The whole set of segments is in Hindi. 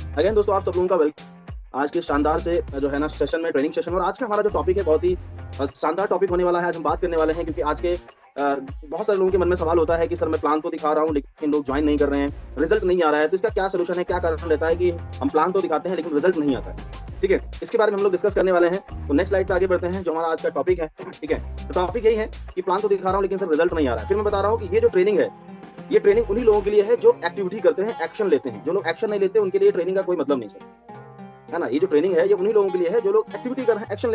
अगेन दोस्तों आप सब लोगों का वेलकम आज के शानदार से जो है ना सेशन में, ट्रेनिंग सेशन। और आज का हमारा जो टॉपिक है बहुत ही शानदार टॉपिक होने वाला है। आज हम बात करने वाले हैं क्योंकि आज के बहुत सारे लोगों के मन में सवाल होता है कि सर मैं प्लान तो दिखा रहा हूँ लेकिन लोग ज्वाइन नहीं कर रहे हैं, रिजल्ट नहीं आ रहा है, तो इसका क्या सोल्यूशन है, क्या कारण रहता है कि हम प्लान तो दिखाते हैं लेकिन रिजल्ट नहीं आता है। ठीक है, इसके बारे में हम लोग डिस्कस करने वाले हैं। तो नेक्स्ट स्लाइड पे आगे बढ़ते हैं, जो हमारा आज का टॉपिक है। ठीक है, तो टॉपिक यही है कि प्लान तो दिखा रहा हूँ लेकिन सर रिजल्ट नहीं आ रहा है। फिर मैं बता रहा हूँ कि ये जो ट्रेनिंग है, ये ट्रेनिंग उन्हीं लोगों के लिए है जो एक्टिविटी करते हैं, एक्शन लेते हैं। जो लोग एक्शन नहीं लेते उनके लिए ट्रेनिंग का कोई मतलब नहीं सर, है ना। ये जो ट्रेनिंग है ये उन्हीं लोगों के लिए है जो लोग एक्टिविटी कर रहे हैं, एक्शन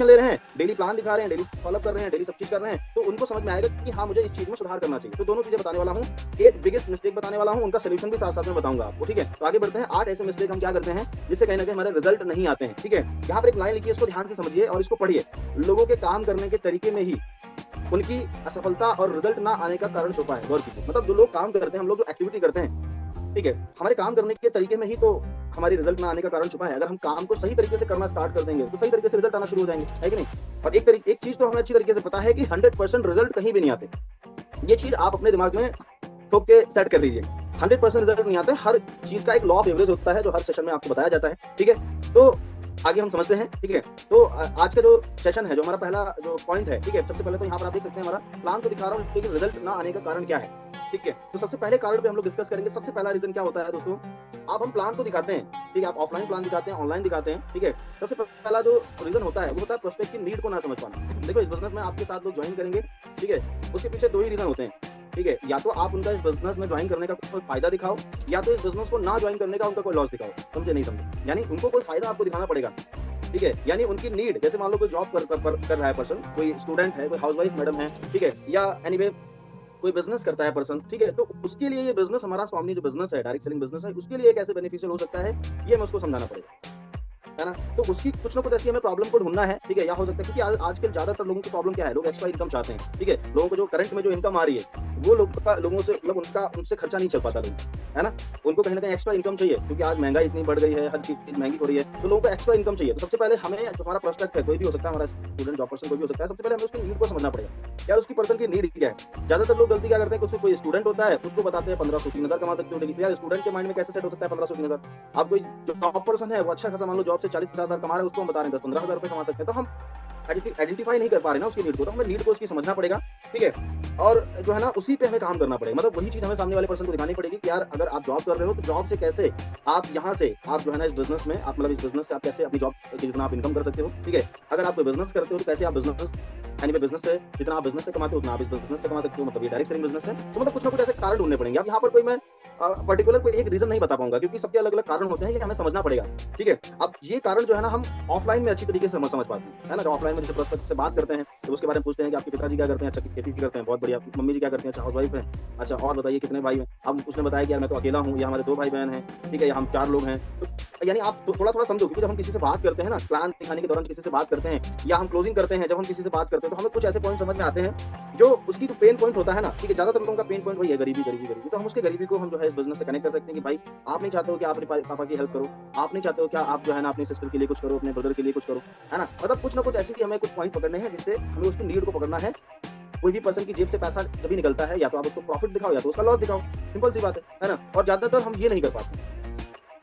ले रहे हैं, डेली प्लान दिखा रहे हैं, डेली फॉलो कर रहे हैं, डेली सब चीज कर रहे हैं। तो उनको समझ में आएगा कि हाँ मुझे इस चीज में सुधार करना चाहिए। तो दोनों चीजें बताने वाला हूँ, 8 बिगेस्ट मिस्टेक बताने वाला हूँ, उनका सोल्यूशन भी साथ साथ में बताऊंगा आपको। ठीक है, तो आगे बढ़ते हैं। 8 ऐसे मिस्टेक हम क्या करते हैं जिससे कहीं ना कहीं हमारे रिजल्ट नहीं आते हैं। ठीक है, यहाँ पर एक लाइन लिखी है, इसको ध्यान से समझिए और इसको पढ़िए। लोगों के काम करने के तरीके में ही उनकी असफलता और रिजल्ट ना आने का कारण छुपा है। गौर कीजिए, मतलब जो लोग काम करते हैं, हम लोग जो एक्टिविटी करते हैं, ठीक है, हमारे काम करने के तरीके में ही तो हमारी रिजल्ट ना आने का कारण छुपा है। अगर हम काम को सही तरीके से करना स्टार्ट कर देंगे तो सही तरीके से रिजल्ट आना शुरू हो जाएंगे, है कि नहीं। और एक चीज तो हमें अच्छी तरीके से पता है कि 100% रिजल्ट कहीं भी नहीं आते। ये चीज आप अपने दिमाग में ठोक के सेट कर लीजिए। 100% रिजल्ट नहीं आते। हर चीज का एक लॉ ऑफ एवरेज होता है जो हर सेशन में आपको बताया जाता है। ठीक है, तो आगे हम समझते हैं। ठीक है, तो आज का जो सेशन है, जो हमारा पहला जो पॉइंट है, ठीक है, सबसे पहले तो यहाँ पर आप देख सकते हैं हमारा प्लान तो दिखा रहा हूँ लेकिन रिजल्ट ना आने का कारण क्या है। ठीक है, तो सबसे पहले कारण पे हम लोग डिस्कस करेंगे। सबसे पहला रीजन क्या होता है दोस्तों, आप हम प्लान तो दिखाते हैं, ठीक है, आप ऑफलाइन प्लान दिखाते हैं, ऑनलाइन दिखाते हैं। ठीक है, सबसे पहला जो रीजन होता है वो होता है प्रोस्पेक्ट की नीड को ना समझ पाना। देखो, इस बिजनेस में आपके साथ लोग ज्वाइन करेंगे, ठीक है, उसके पीछे 2 ही रीजन होते हैं। ठीक है, या तो आप उनका इस बिजनेस में ज्वाइन करने का कोई फायदा दिखाओ, या तो इस बिजनेस को ना ज्वाइन करने का उनका कोई लॉस दिखाओ। समझे नहीं समझे, यानी उनको कोई फायदा आपको दिखाना पड़ेगा। ठीक है, यानी उनकी नीड, जैसे मान लो कोई जॉब कर रहा है पर्सन, कोई स्टूडेंट है, कोई हाउसवाइफ मैडम है, ठीक है, या एनीवे कोई बिजनेस करता है पर्सन, ठीक है, तो उसके लिए ये बिजनेस, हमारा स्वामी जो बिजनेस है, डायरेक्ट सेलिंग बिजनेस है, उसके लिए कैसे बेनिफिशियल हो सकता है, ये हमें उसको समझाना पड़ेगा, है ना। तो उसकी कुछ ना कुछ ऐसी हमें प्रॉब्लम को ढूंढना है। ठीक है, या हो सकता है क्योंकि आजकल ज्यादातर लोगों की प्रॉब्लम क्या है, लोग एक्स्ट्रा इनकम चाहते हैं। ठीक है, लोगों को जो करंट में जो इनकम आ रही है वो लोगों से मतलब उनसे खर्चा नहीं चल पाता लोग, है ना। उनको कहीं ना कहीं एक्स्ट्रा इनकम चाहिए क्योंकि आज महंगाई इतनी बढ़ गई है, हर चीज महंगी हो रही है, तो लोगों को एक्स्ट्रा इनकम चाहिए। तो सबसे पहले हमें, जो हमारा प्रोस्पेक्ट है, कोई भी हो सकता है, हमारा स्टूडेंट, जॉब पर्सन कोई भी हो सकता है, सबसे पहले हमें उसकी नीड को समझना पड़ेगा। यार उसकी पर्सन की नीड क्या है। ज्यादातर लोग गलती क्या करते हैं, कोई स्टूडेंट होता है उसको बताते हैं 1500-3000 कमा सकते हो, लेकिन यार स्टूडेंट के माइंड में कैसे सेट हो सकता है 1500-3000। आप कोई जॉब पर्सन है, वो अच्छा खासा मान लो जॉब से 40-50,000 कमा रहा है, उसको हम बता रहे हैं 10-15,000 रुपए कमा सकते हैं, तो हम आइडेंटिफाई नहीं कर पा रहे ना उसकी नीड को। तो हमें नीड को उसकी समझना पड़ेगा। ठीक है, और जो है ना उसी पे हमें काम करना पड़ेगा। मतलब वही चीज हमें सामने वाले पर्सन को दिखानी पड़ेगी कि यार अगर आप जॉब कर रहे हो तो जॉब से कैसे आप यहाँ से आप जो है ना इस बिजनेस में, आप मतलब इस बिजनेस से आप कैसे अपनी जॉब से जितना आप इनकम कर सकते हो। ठीक है, अगर आप कोई बिजनेस करते हो तो कैसे आप बिजनेस से जितना आप बिजनेस से कमाते हो उतना आप इस बिजनेस से कमा सकते हो। मतलब ये डायरेक्ट सेलिंग बिजनेस है, तो मतलब कुछ ना कुछ ऐसे कारण ढूंढने पड़ेंगे। अब यहाँ पर कोई मैं पर्टिकुलर कोई एक रीजन नहीं बता पाऊंगा क्योंकि सबके अलग अलग कारण होते हैं, ये हमें समझना पड़ेगा। ठीक है, अब ये कारण जो है ना हम ऑफलाइन में अच्छी तरीके से समझ पाते हैं, है ना। ऑफलाइन में जैसे प्रोस्पेक्ट से बात करते हैं तो उसके बारे में पूछते हैं कि आपके पिताजी क्या करते हैं, अच्छा खेती करते हैं, बहुत बढ़िया। मम्मी जी क्या करते हैं, अच्छा हाउसवाइफ है, अच्छा और बताइए कितने भाई हैं। अब उसने बताया कि यार मैं तो अकेला हूँ, या हमारे 2 भाई बहन हैं, ठीक है, या हम 4 लोग हैं। तो यानी आप थोड़ा थोड़ा समझो, क्योंकि जब हम किसी से बात करते हैं ना, प्लान दिखाने के दौरान किसी से बात करते हैं या हम क्लोजिंग करते हैं, जब हम किसी से बात करते हैं तो हमें कुछ ऐसे पॉइंट समझ में आते हैं जो उसकी जो पेन पॉइंट होता है ना। ठीक है, ज्यादातर लोगों का पेन पॉइंट वही है, गरीबी गरीबी गरीबी। तो हम उसके गरीबी को हम जो है इस बिजनेस से कनेक्ट कर सकते हैं कि भाई आप नहीं चाहते हो कि आप अपने पापा की हेल्प करो, आप नहीं चाहते हो क्या आप जो है ना अपनी सिस्टर के लिए कुछ करो, अपने ब्रदर के लिए कुछ करो, है ना। मतलब कुछ ना कुछ ऐसी हमें कुछ पॉइंट पकड़ने हैं जिससे हमें उसकी नीड को पकड़ना है। कोई भी पर्सन की जेब से पैसा जब भी निकलता है, या तो आप उसको प्रॉफिट दिखाओ या तो उसका लॉस दिखाओ, सिंपल सी बात है ना। और ज्यादातर हम ये नहीं कर पाते।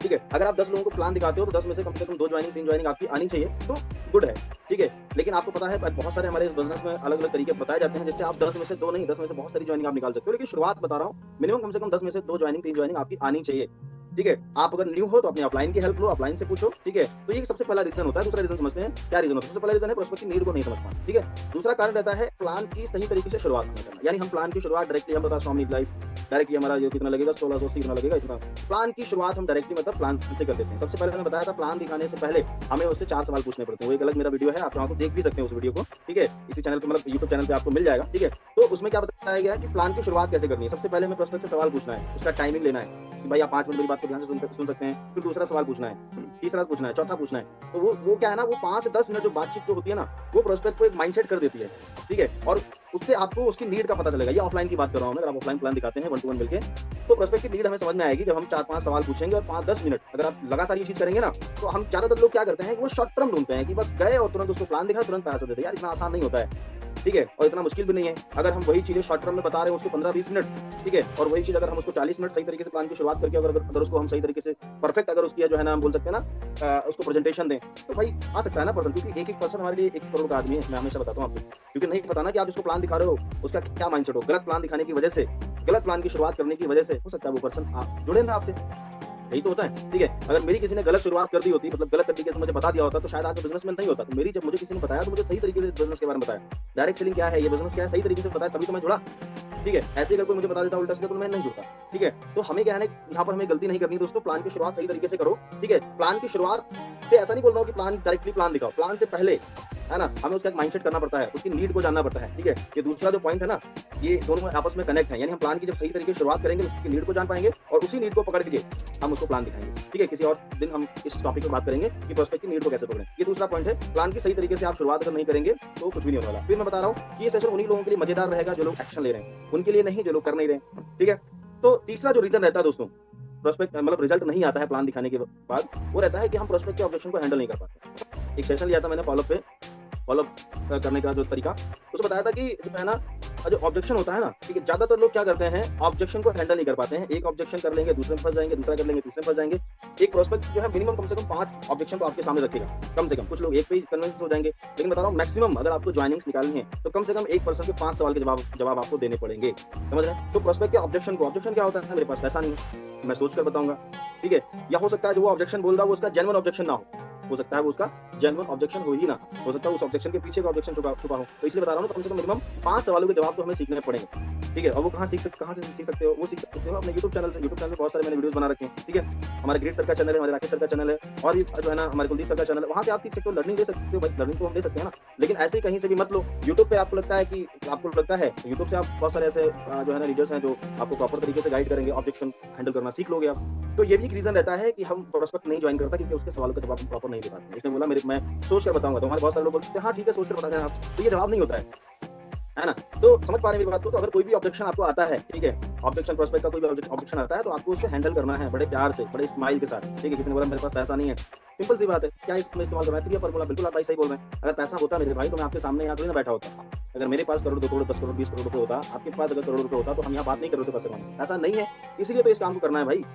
ठीक है, अगर आप 10 लोगों को प्लान दिखाते हो तो 10 में से कम 2 ज्वाइनिंग 3 ज्वाइनिंग आपकी आनी चाहिए, तो गुड है। ठीक है, लेकिन आपको पता है बहुत सारे हमारे इस बिजनेस में अलग अलग तरीके बताए जाते हैं, जिससे आप 10 में से 2 नहीं, 10 में से बहुत सारी ज्वाइनिंग आप निकाल सकते हो। लेकिन शुरुआत बता रहा हूँ, मिनिमम कम से कम 10 में से 2 ज्वाइनिंग 3 ज्वाइनिंग आपकी आनी चाहिए। ठीक है, आप अगर न्यू हो तो अपने अपलाइन की हेल्प लो, अपलाइन से पूछो। ठीक है, तो ये सबसे पहला रीजन होता है। दूसरा रीजन समझते हैं, क्या रीजन होता है। सबसे पहला रीजन है प्रोस्पेक्ट की नीड को नहीं समझ पाना। ठीक है, दूसरा कारण रहता है प्लान की सही तरीके से शुरुआत नहीं करना। यानी हम प्लान की शुरुआत डायरेक्टली, हम बता स्वामी लाइफ डायरेक्टली हमारा ये कितना लगेगा, 1680 कितना लगेगा, इतना प्लान की शुरुआत हम डायरेक्टली मतलब प्लान से कर देते हैं। सबसे पहले मैंने बताया था प्लान दिखाने से पहले हमें उससे 4 सवाल पूछने पड़ते हैं। वो एक अलग मेरा वीडियो है, आप चाहो तो देख भी सकते हैं उस वीडियो को। ठीक है, इसी चैनल पे मतलब यूट्यूब चैनल पे आपको मिल जाएगा। ठीक है, तो उसमें क्या बताया गया है कि प्लान की शुरुआत कैसे करनी है। सबसे पहले हमें प्रोस्पेक्ट से सवाल पूछना है, उसका टाइमिंग लेना है कि भाई आप 5 मिनट मेरी बात को ध्यान से सुन सकते हैं। फिर दूसरा सवाल पूछना है, तीसरा पूछना है, चौथा पूछना है। तो वो क्या है ना, वो 5 से 10 मिनट जो बातचीत जो होती है ना, वो प्रोस्पेक्ट को एक माइंडसेट कर देती है। ठीक है, और उससे आपको उसकी नीड का पता चलेगा। ये ऑफलाइन की बात कर रहा हूँ मैं। अगर आप ऑफलाइन प्लान दिखाते हैं 1 to 1 मिलके, तो प्रोस्पेक्ट की नीड हमें समझ में आएगी जब हम 4-5 सवाल पूछेंगे और 5-10 मिनट अगर आप लगातार ये चीज करेंगे ना, तो हम ज्यादातर लोग क्या करते हैं कि वो शॉर्ट टर्म ढूंढते हैं कि बस गए और तुरंत उसको प्लान दिखा, तुरंत पैसा दे दे। यार इतना आसान नहीं होता है। ठीक है, और इतना मुश्किल भी नहीं है। अगर हम वही चीज़ें शॉर्ट टर्म में बता रहे हैं उसको 15-20 मिनट, ठीक है, और वही चीज़ अगर हम उसको 40 मिनट सही तरीके से प्लान की शुरुआत करके अगर उसको हम सही तरीके से परफेक्ट अगर उसकी जो है ना हम बोल सकते हैं ना उसको प्रेजेंटेशन दें, तो भाई आ सकता है ना पर्सन, क्योंकि एक-एक पर्सन हमारे लिए 1 करोड़ का आदमी है, मैं हमेशा बताता हूँ आपको। क्योंकि नहीं पता ना कि आप जिसको प्लान दिखा रहे हो, उसका क्या माइंडसेट हो। गलत प्लान दिखाने की वजह से, गलत प्लान की शुरुआत करने की वजह से हो सकता है वो पर्सन आप जुड़े ना आपसे। यही तो होता है, ठीक है। अगर मेरी किसी ने गलत शुरुआत कर दी होती, मतलब गलत तरीके से मुझे बता दिया होता, तो शायद आज मैं बिज़नेसमैन नहीं होता। तो मेरी जब मुझे किसी ने बताया तो मुझे सही तरीके से बिज़नेस के बारे में बताया। डायरेक्ट सेलिंग क्या है, ये बिज़नेस क्या है, सही तरीके से बताया तभी तो मैं जुड़ा, ठीक है। ऐसे ही अगर कोई मुझे बता देता उल्टा-सीधा तो मैं नहीं जुड़ता, ठीक है। तो हमें क्या है ना, यहाँ पर हमें गलती नहीं करनी दोस्तों, प्लान की शुरुआत सही तरीके से करो, ठीक है। प्लान की शुरुआत से ऐसा नहीं बोल रहा हूँ कि प्लान डायरेक्टली प्लान दिखाओ, प्लान से पहले, है ना, हमें उसका एक माइंडसेट करना पड़ता है, उसकी नीड को जानना पड़ता है, ठीक है। ये दूसरा जो पॉइंट है ना, ये दोनों आपस में कनेक्ट है, यानी हम प्लान की जब सही तरीके से शुरुआत करेंगे, उसकी नीड को जान पाएंगे और उसी नीड को पकड़ के हम उसको प्लान दिखाएंगे, ठीक है। किसी और दिन हम इस टॉपिक पर बात करेंगे कि प्रोस्पेक्ट की नीड को कैसे पकड़ें। ये दूसरा पॉइंट है, प्लान की सही तरीके से आप शुरुआत अगर नहीं करेंगे तो कुछ भी नहीं होने वाला। फिर मैं बता रहा हूँ कि ये सेशन उन्हीं लोगों के लिए मजेदार रहेगा जो लोग एक्शन ले रहे हैं, उनके लिए नहीं जो लोग कर नहीं रहे हैं, ठीक है। तो तीसरा जो रीजन रहता है दोस्तों, प्रोस्पेक्ट मतलब रिजल्ट नहीं आता है प्लान दिखाने के बाद, वो रहता है कि हम प्रोस्पेक्ट के ऑब्जेक्शन को हैंडल नहीं कर पाते। एक सेशन लिया था मैंने फॉलो करने का जो तरीका, उसमें बताया था कि जो है ना, जो ऑब्जेक्शन होता है ना, ठीक है, ज्यादातर लोग क्या करते हैं, ऑब्जेक्शन को हैंडल नहीं कर पाते हैं। एक ऑब्जेक्शन कर लेंगे, दूसरे में फंस जाएंगे, दूसरा कर लेंगे, तीसरे में फंस जाएंगे। एक प्रोस्पेक्ट जो है मिनिमम कम से कम 5 ऑब्जेक्शन तो आपके सामने रखेगा, कम से कम। कुछ लोग एक पे ही कन्विंस हो जाएंगे, लेकिन बता रहा हूँ मैक्सिमम अगर आपको ज्वाइनिंग्स निकालनी है तो कम से कम एक पर्सन के 5 सवाल के जवाब आपको देने पड़ेंगे, समझ रहे हैं। तो प्रोस्पेक्ट के ऑब्जेक्शन क्या होता है, मेरे पास पैसा नहीं है, मैं सोच कर बताऊंगा, ठीक है। या हो सकता है जो वो ऑब्जेक्शन बोल रहा है वो उसका जेन्युइन ऑब्जेक्शन ना हो सकता है वो उसका जेन्युइन ऑब्जेक्शन हो ही ना, हो सकता है उस ऑब्जेक्शन के पीछे का ऑब्जेक्शन छुपा हो। तो इसलिए बता रहा हूँ, कम से कम मिनिमम 5 सवालों के जवाब तो हमें सीखने पड़ेंगे, ठीक है। और वो कहाँ से सीख सकते हो, वो सीख सकते हो अपने यूट्यूब चैनल से। यूट्यूब चैनल पे बहुत सारे मैंने वीडियोस बना रखे हैं, ठीक है। हमारे ग्रेट सर का चैनल है, हमारे राकेश सर का चैनल है, और भी जो है ना हमारे कुलदीप सर का चैनल है, वहाँ से आप सीख सकते हो, लर्निंग ले सकते हो भाई। लर्निंग तो हम ले सकते हैं ना, लेकिन ऐसे ही कहीं से भी मत लो। यूट्यूब पे आपको लगता है यूट्यूब से आप बहुत सारे ऐसे जो है ना लीडर्स हैं जो आपको प्रॉपर तरीके से गाइड करेंगे, ऑब्जेक्शन हैंडल करना सीख लोगे आप। तो ये भी एक रीजन रहता है कि हम प्रोस्पेक्ट नहीं ज्वाइन करता, क्योंकि उसके सवालों का जवाब हम प्रॉपर नहीं दे पाते। इसने बोला मैं सोच कर बताऊंगा, तो हमारे बहुत सारे लोग बोलते हैं हाँ ठीक है सोच कर बता देना आप, तो ये जवाब नहीं होता है ना। तो समझ पा रहे हैं मेरी बात को। तो अगर कोई भी ऑब्जेक्शन आपको आता है, ठीक है, ऑब्जेक्शन प्रोस्पेक्ट का कोई भी ऑब्जेक्शन आता है, तो आपको उसको हैंडल करना है बड़े प्यार से, बड़े स्माइल के साथ, ठीक है। किसी ने बोला मेरे पास पैसा नहीं है, सिंपल सी बात है, क्या इसमें इस्तेमाल करना है, फॉर्मूला। बिल्कुल आप भाई सही बोल रहे हैं। अगर पैसा होता मेरे भाई तो मैं आपके सामने यहाँ थोड़ी ना बैठा होता। अगर मेरे पास करोड़, 2 करोड़, 10 करोड़, 20 करोड़ रुपए होता, आपके पास अगर करोड़ रुपए होता, तो हम यहाँ बात नहीं कर रहे थे पैसे कमाने। पैसा नहीं है, इसीलिए तो इस काम को करना है भाई,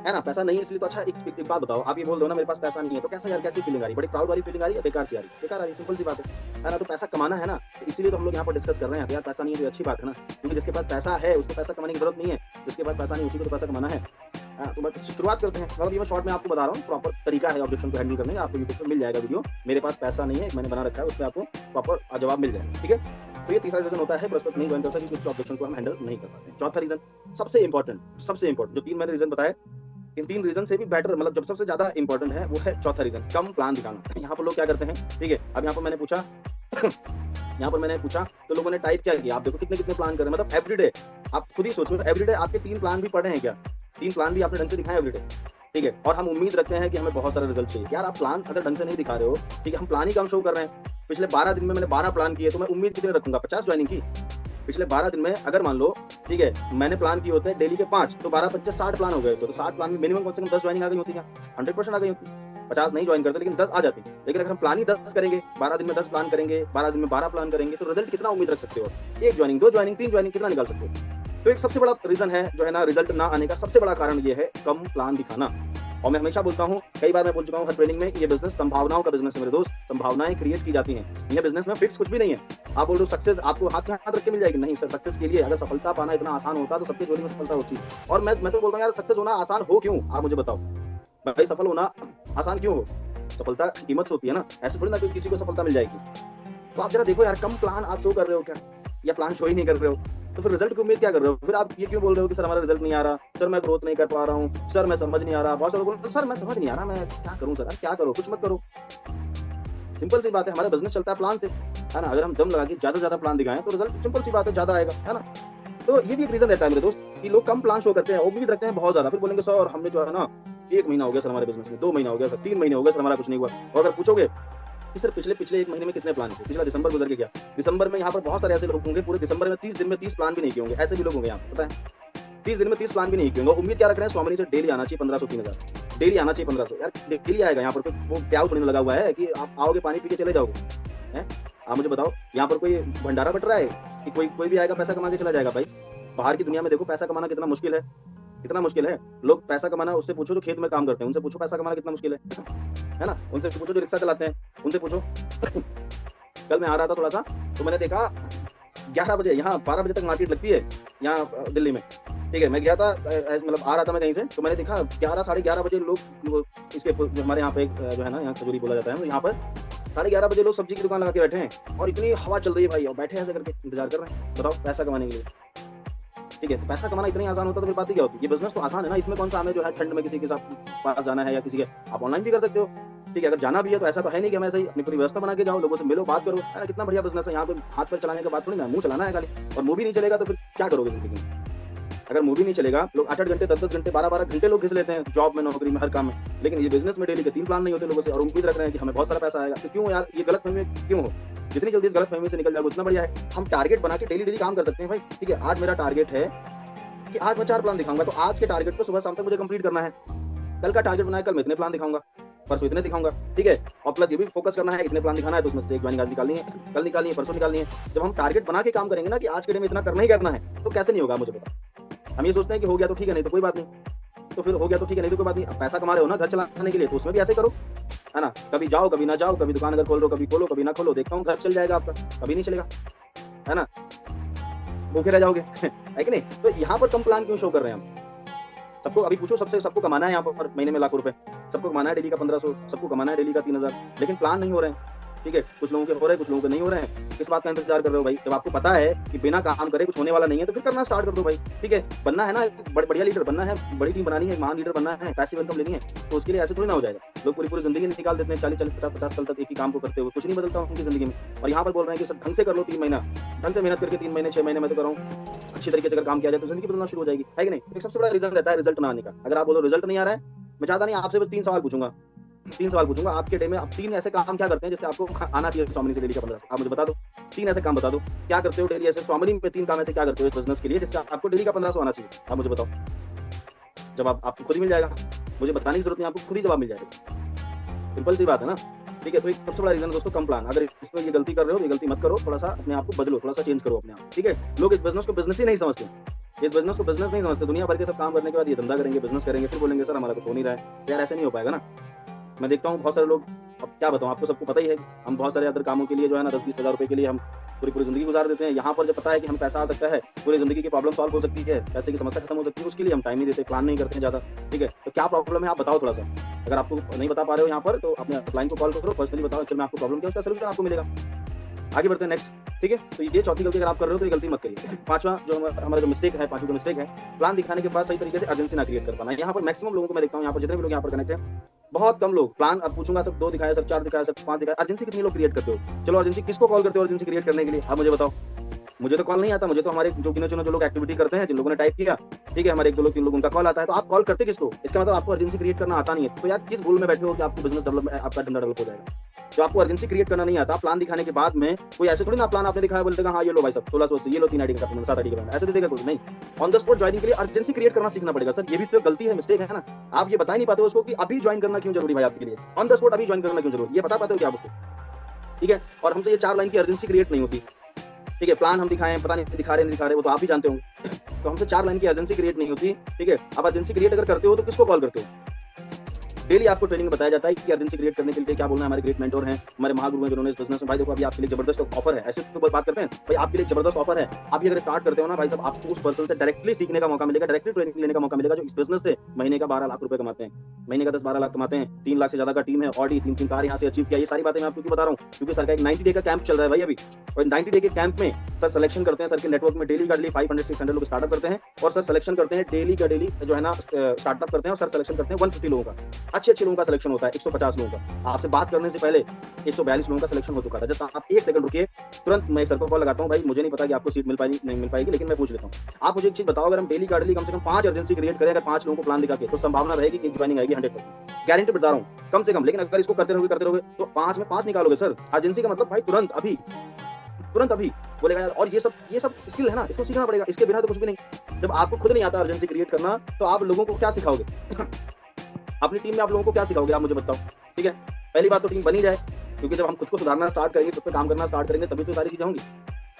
है ना। पैसा नहीं है इसलिए तो अच्छा एक बात बताओ, आप ये बोल दो ना मेरे पास पैसा नहीं है, तो कैसा यार, कैसी फीलिंग आ रही है, बड़ी प्राउड वाली फीलिंग आ रही है, बेकार सी आ रही है, बेकार आ रही है, सिंपल सी बात है ना। तो पैसा कमाना है ना, तो इसीलिए तो हम लोग यहाँ पर डिस्कस कर रहे हैं यार। पैसा नहीं है तो अच्छी बात है ना, क्योंकि जिसके पास पैसा है उसको पैसा कमाने की जरूरत नहीं है, जिसके पास पैसा नहीं उसी को तो पैसा कमाना है। तो बस शुरुआत करते हैं। मतलब ये मैं शॉर्ट में आपको बता रहा हूँ, प्रॉपर तरीका है ऑब्जेक्शन को हैंडल करने का। आपको यूट्यूब पर मिल जाएगा वीडियो, मेरे पास पैसा नहीं है, मैंने बना रखा है, उसमें आपको प्रॉपर जवाब मिल जाएगा, ठीक है। तो ये तीसरा रीजन होता है प्रोस्पेक्ट नहीं ज्वाइन करता, क्योंकि उसके ऑब्जेक्शन को हम हैंडल नहीं कर पाते। चौथा रीजन सबसे इंपॉर्टेंट जो 3 मैंने रीजन बताए, इन 3 रीजन से भी बेटर, मतलब जब सबसे ज्यादा इंपॉर्टेंट है वो है चौथा रीजन, कम प्लान दिखाना। यहाँ पर लोग क्या करते हैं, ठीक है। अब यहाँ पर मैंने पूछा तो लोगों ने टाइप क्या किया, आप देखो कितने प्लान कर रहे हैं। मतलब एवरीडे आप खुद ही सोचो, एवरीडे आपके 3 प्लान भी पड़े हैं क्या, 3 प्लान भी आपने ढंग से दिखाए एवरीडे, ठीक है। और हम उम्मीद रखते हैं कि हमें बहुत सारे रिजल्ट चाहिए। यार आप प्लान अगर ढंग से नहीं दिखा रहे हो, ठीक है, हम प्लान ही कम शो कर रहे हैं। पिछले 12 दिन में मैंने 12 प्लान किए, तो मैं उम्मीद कितने रखूंगा, 50 ज्वाइनिंग की। पिछले 12 दिन में अगर मान लो, ठीक है, मैंने प्लान किए होते हैं डेली के 5, तो 12 5 60 प्लान हो गए। तो 60 प्लान में मिनिमम कम से कम 10 ज्वाइनिंग आ गई होती है, 100% आ गई होती। 50 नहीं ज्वाइन करते लेकिन 10 आ जाती। लेकिन अगर हम प्लान ही 10 करेंगे, 12 दिन में 10 प्लान करेंगे, 12 दिन में 12 प्लान करेंगे, तो रिजल्ट कितना उम्मीद रख सकते हो? 1 ज्वाइनिंग, 2 ज्वाइनिंग, 3 ज्वाइनिंग कितना निकाल सकते हो? तो एक सबसे बड़ा रीजन है जो है ना रिजल्ट ना आने का, सबसे बड़ा कारण ये है कम प्लान दिखाना। और मैं हमेशा बोलता हूँ, कई बार मैं बोल चुका हूँ हर ट्रेनिंग में, ये बिजनेस संभावनाओं का बिजनेस है मेरे दोस्त। संभावनाएं क्रिएट की जाती हैं। ये बिजनेस में फिक्स कुछ भी नहीं है। आप बोल रहे हो सक्सेस आपको हाथ में हाथ रख के मिल जाएगी, नहीं सर। सक्सेस के लिए अगर सफलता पाना इतना आसान होता तो सबकी जोड़ी में सफलता होती। और मैं तो बोल रहा हूँ यार, सक्सेस होना आसान हो क्यों, आप मुझे बताओ भाई। सफल होना आसान क्यों हो? सफलता की कीमत होती है ना, ऐसे थोड़ी ना कि किसी को सफलता मिल जाएगी। तो आप जरा देखो यार, कम प्लान आप शो कर रहे हो क्या, या प्लान शो ही नहीं कर रहे हो, तो फिर रिजल्ट की उम्मीद क्या कर रहे हो? फिर आप ये क्यों बोल रहे हो कि सर हमारा रिजल्ट नहीं आ रहा, सर मैं ग्रोथ नहीं कर पा रहा हूँ, सर मैं समझ नहीं आ रहा। बहुत सारे लोग सर मैं समझ नहीं आ रहा, मैं क्या करूँ सर? क्या करो, कुछ मत करो। सिंपल सी बात है, हमारा बिजनेस चलता है प्लान से, है ना। अगर हम दम लगा के ज्यादा प्लान दिखाएं तो रिजल्ट सिंपल सी बात है ज्यादा आएगा, है ना। तो ये भी एक रीजन रहता है मेरे दोस्त कि लोग कम प्लान शो करते हैं, उम्मीद रखते हैं बहुत ज्यादा, फिर बोलेंगे सर हमने जो है ना 1 महीना हो गया सर हमारे बिजनेस में, 2 महीना हो गया सर, 3 महीने हो गए सर, हमारा कुछ नहीं हुआ। और अगर पूछोगे कि सर पिछले 1 महीने में कितने प्लान थे, पिछला दिसंबर गुजर के गया, दिसंबर में यहाँ पर बहुत सारे ऐसे लोग होंगे, पूरे दिसंबर में 30 दिन में 30 प्लान भी नहीं किए होंगे। ऐसे भी लोग होंगे यहाँ पर, पता है 30 दिन में 30 प्लान भी नहीं किए होंगे। उम्मीद क्या रख रहे हैं, स्वामी से डेली आना चाहिए 1500 3000, डेली आना चाहिए 1500। यार डेली आएगा यहाँ पर, वो प्याऊ थोड़ी लगा हुआ है कि आप आओगे पानी पी के चले जाओगे, है आप मुझे बताओ, यहाँ पर कोई भंडारा बट रहा है कि कोई कोई भी आएगा पैसा कमा के चला जाएगा भाई? बाहर की दुनिया में देखो पैसा कमाना कितना मुश्किल है, कितना मुश्किल है। लोग पैसा कमाना, उससे पूछो जो खेत में काम करते हैं, उनसे पूछो पैसा कमाना कितना मुश्किल है ना? उनसे पूछो जो रिक्शा चलाते हैं, उनसे पूछो। कल मैं आ रहा था थोड़ा सा, तो मैंने देखा 11 बजे, यहाँ 12 बजे तक मार्केट लगती है यहाँ दिल्ली में, ठीक है। मैं गया था मतलब आ रहा था मैं कहीं से, तो मैंने देखा 11 साढ़े 11 बजे लोग इसके जो हमारे यहाँ पे जो है ना, यहाँ खजूरी बोला जाता है, यहाँ पर 11:30 बजे लोग सब्जी की दुकान लगा के बैठे हैं और इतनी हवा चल रही है भाई, और बैठे ऐसे करके इंतजार कर रहे हैं, बताओ पैसा कमाने के लिए, ठीक है। तो पैसा कमाना इतना आसान होता तो फिर बात ही क्या होती? ये बिजनेस तो आसान है ना, इसमें कौन सा हमें जो है ठंड में किसी के साथ पास जाना है या किसी के, आप ऑनलाइन भी कर सकते हो, ठीक है। अगर जाना भी है तो ऐसा तो है नहीं कि हमें ऐसे ही अपनी पूरी व्यवस्था बना के जाओ, लोगों से मिलो, बात करो, अरे कितना बढ़िया बिजनेस है। यहाँ तो हाथ पैर चलाने का बात थोड़ी ना, मुंह चलाना है खाली। और मुंह भी नहीं चलेगा तो फिर क्या करोगे जिंदगी में? अगर मूव ही नहीं चलेगा, लोग 8-8 घंटे 10-10 घंटे 12-12 घंटे लोग घिस लेते हैं जॉब में, नौकरी में, हर काम में, लेकिन ये बिजनेस में डेली के 3 प्लान नहीं होते लोगों से, और उम्मीद रख रहे हैं कि हमें बहुत सारा पैसा आएगा। तो क्यों यार ये गलतफहमी क्यों हो? जितनी जल्दी इस गलतफहमी से निकल जाए उतना बढ़िया है। हम टारगेट बना के डेली काम कर सकते हैं भाई, ठीक है। आज मेरा टारगेट है कि आज मैं 4 प्लान दिखाऊंगा, तो आज के टारगेट को सुबह शाम तक मुझे कंप्लीट करना है। कल का टारगेट बनाया, कल मैं इतने प्लान दिखाऊंगा, परसों इतने दिखाऊंगा, ठीक है। और प्लस ये भी फोकस करना है, इतने प्लान दिखाना है तो उसमें से एक ज्वाइनिंग आज निकालनी है, कल निकालनी है, परसों निकालनी है। जब हम टारगेट बना के काम करेंगे ना कि आज के डे में इतना करना ही करना है, तो कैसे नहीं होगा मुझे पता। हम ये सोचते हैं कि हो गया तो ठीक है, नहीं तो कोई बात नहीं, तो फिर हो गया तो ठीक है, नहीं तो कोई बात नहीं। अब पैसा कमा रहे हो ना घर चलाने के लिए, तो उसमें भी ऐसे करो, है ना। कभी जाओ कभी ना जाओ, कभी दुकान अगर खोल रहे हो कभी खोलो, कभी ना खोलो, देखता हूँ घर चल जाएगा आपका, कभी नहीं चलेगा, है ना, भूखे रह जाओगे है कि नहीं। तो यहाँ पर कम प्लान क्यों शो कर रहे हैं हम? सबको अभी पूछो, सबको कमाना है यहाँ पर महीने में लाखों रुपए, सबको कमाना है डेली का 1500, सबको कमाना है डेली का 3000, लेकिन प्लान नहीं हो रहे हैं, ठीक है। कुछ लोगों के हो रहे हैं, कुछ लोगों के नहीं हो रहे हैं। किस बात का इंतजार कर रहे हो भाई? जब आपको पता है कि बिना काम करे कुछ होने वाला नहीं है, तो फिर करना स्टार्ट कर दो भाई, ठीक है। बनना है ना, बढ़िया लीडर बनना है, बड़ी टीम बनानी है, महान लीडर बनना है, पैसिव इनकम लेनी है, तो उसके लिए ऐसे थोड़ी ना हो जाएगा। लोग पूरी जिंदगी निकाल देते हैं 40-40, 50-50 साल तक एक ही काम को करते हुए, कुछ नहीं बदलता उनकी जिंदगी में। और यहाँ पर बोल रहे हैं कि सब ढंग से कर लो, 3 महीना ढंग से मेहनत करके, 3 महीने 6 महीने में तो कर रहा हूँ, अच्छी तरीके से अगर काम किया जाए तो जिंदगी बदलना शुरू हो जाएगी, है कि नहीं। एक सबसे बड़ा रीजन रहता है रिजल्ट ना आने का। अगर आप बोलो रिजल्ट नहीं आ रहा है, मैं चाहता नहीं, आपसे 3 सवाल पूछूंगा, 3 सवाल पूछूंगा आपके डे में आप 3 ऐसे काम क्या करते हैं जिससे आपको आना चाहिए स्वामिनी से डेली का 1500, आप मुझे बता दो। 3 ऐसे काम बता दो, क्या करते हो डेली ऐसे स्वामिनी में, 3 काम ऐसे क्या करते हो इस बिजनेस के लिए जिससे आपको डेली का 1500 आना चाहिए, आप मुझे बताओ। जब आपको खुद ही मिल जाएगा, मुझे बताने की जरूरत नहीं, आपको खुद ही जवाब मिल जाएगा। सिंपल सी बात है ना, ठीक है। तो एक सबसे बड़ा रीजन है दोस्तों कम प्लान। अगर इसमें ये गलती कर रहे हो, ये गलती मत करो, थोड़ा सा अपने आप को बदलो, थोड़ा सा चेंज करो अपने आप, ठीक है। लोग इस बिजनेस को बिजनेस ही नहीं समझते, इस बिजनेस को बिजनेस नहीं समझते। दुनिया भर के सब काम करने के बाद ये धंधा करेंगे, बिजनेस करेंगे, फिर बोलेंगे सर हमारा कुछ हो नहीं रहा है। यार ऐसे नहीं हो पाएगा ना। मैं देखता हूँ बहुत सारे लोग, अब क्या बताऊँ आपको, सबको पता ही है, हम बहुत सारे अदर कामों के लिए जो है ना 10-20 हज़ार रुपए के लिए हम पूरी जिंदगी गुजार देते हैं। यहाँ पर जब पता है कि हम पैसा आ सकता है, पूरी जिंदगी की प्रॉब्लम सॉल्व हो सकती है, पैसे की समस्या खत्म हो सकती है, उसके लिए हम टाइम नहीं देते, प्लान नहीं करते हैं ज्यादा, ठीक है। तो क्या प्रॉब्लम है आप बताओ थोड़ा सा। अगर आपको नहीं बता पा रहे हो यहाँ पर, तो अपने लाइन को कॉल करो, पर्सनली बताओ कि मैं आपको प्रॉब्लम क्या है, उसका सोल्यूशन आपको मिलेगा। आगे बढ़ते हैं नेक्स्ट, ठीक है। तो ये चौथी गलती अगर आप कर रहे हो तो ये गलती मत करिए। पांचवा जो हमारा जो मिस्टेक है, पांचवी जो मिस्टेक है, प्लान दिखाने के बाद सही तरीके से अर्जेंसी ना क्रिएट कर पाना। यहाँ पर मैक्सिमम लोगों को मैं देखता हूँ, यहाँ पर जितने भी लोग यहाँ पर कनेक्ट हैं, बहुत कम लोग प्लान, अब पूछूंगा सब 2 दिखाए, सब 4 दिखाए, सब 5 दिखाए, अर्जेंसी कितनी लोग क्रिएट करते हो? चलो अर्जेंसी किसको कॉल करते हो अर्जेंसी क्रिएट करने के लिए, आप मुझे बताओ। मुझे तो कॉल नहीं आता, मुझे तो हमारे जो गिने चुने जो लोग एक्टिविटी करते हैं, जिन लोगों ने टाइप किया, ठीक है, हमारे 1-2 लोग 3 लोग उनका कॉल आता है। तो आप कॉल करते किसको? इसका मतलब आपको अर्जेंसी क्रिएट करना आता नहीं है। तो यार किस भूल में बैठे हो कि आपको बिजनेस डेवलप, आपका धंधा डेवलप हो जाएगा। जो आपको अर्जेंसी क्रिएट करना नहीं आता, प्लान दिखाने के बाद में कोई ऐसे थोड़ी ना प्लान आपने दिखाया बोलते हाँ ये लो भाई सब 1600 ये लो 3 आईडी का 7 आईडी का, ऐसे दे देगा कोई नहीं। ऑन द स्पॉट ज्वाइनिंग के लिए अर्जेंसी क्रिएट करना सीखना पड़ेगा सर। ये भी तो गलती है, मिस्टेक है ना। आप ये बता नहीं पाते हो उसको कि अभी ज्वाइन करना क्यों जरूरी भाई आपके लिए, ऑन द स्पॉट अभी ज्वाइन करना क्यों जरूरी, ये बता पाते हो क्या आप उसको, ठीक है। और हमसे ये 4 लाइन की अर्जेंसी क्रिएट नहीं होती, ठीक है। प्लान हम दिखाएं, पता नहीं दिखा रहे वो तो आप ही जानते होंगे। तो हमसे 4 लाइन की अर्जेंसी क्रिएट नहीं होती, ठीक है। अब अर्जेंसी क्रिएट अगर करते हो तो किसको कॉल करते हो? डेली आपको ट्रेनिंग में बताया जाता है कि अर्जेंसी क्रिएट करने के लिए क्या बोलना है। हमारे ग्रेट मेंटोर हैं, हमारे महागुरु हैं जिन्होंने इस बिजनेस में, भाई देखो अभी आपके लिए जबरदस्त ऑफर है, ऐसे तो बात करते हैं भाई, आपके लिए जबरदस्त ऑफर है। आप ये अगर स्टार्ट करते हो ना भाई साहब, आपको उस पर्सन से डायरेक्टली सीखने का मौका मिलेगा, डायरेक्टली ट्रेनिंग लेने का मौका मिलेगा, जो इस बिजनेस से महीने का 12 लाख रुपए कमाते हैं, महीने का 10-12 लाख कमाते हैं, 3 लाख से ज्यादा का टीम है, ऑडी 3 कार यहाँ से अचीव किया। ये सारी बातें मैं आपको क्यों बता रहा हूँ? क्योंकि सर का एक 90 डे का कैंप चल रहा है भाई अभी, और 90 डे के कैंप में सर सिलेक्शन करते हैं, सर के नेटवर्क में डेली का डेली 500-600 लोग स्टार्टअप करते हैं, और सर सिलेक्शन करते हैं डेली का डेली जो है ना स्टार्टअप करते हैं, और सर सिलेक्शन करते हैं 150 लोगों का, अच्छे लोगों का सिलेक्शन होता है, 150 लोगों का। आपसे बात करने से पहले 142 लोगों का सिलेक्शन हो चुका था। जब आप 1 सेकंड रुकिए, तुरंत मैं सर को कॉल लगाता हूँ, भाई मुझे नहीं पता कि आपको सीट मिल पाएगी नहीं मिल पाएगी, लेकिन मैं पूछ लेता हूँ। आप मुझे एक चीज बताओ, अगर हम डेली का डेली कम से कम 5 अर्जेंसी क्रिएट करें, अगर 5 लोगों को प्लान दिखा के, तो संभावना रहेगी कि ज्वाइनिंग आएगी 100%, गारंटी बता रहा हूँ कम से कम। लेकिन अगर इसको करते रहोगे तो 5 में 5 निकालोगे सर। अर्जेंसी का मतलब भाई तुरंत अभी बोलेगा यार। और ये सब स्किल है ना, इसको सीखना पड़ेगा, इसके बिना तो कुछ भी नहीं। जब आपको खुद नहीं आता अर्जेंसी क्रिएट करना, तो आप लोगों को क्या सिखाओगे? अपनी टीम में आप लोगों को क्या सिखाओगे, आप मुझे बताओ, ठीक है। पहली बात तो टीम बनी जाए, क्योंकि जब हम खुद को सुधारना स्टार्ट करेंगे, खुद पे काम करना स्टार्ट करेंगे, तभी तो सारी चीज़ें होंगी।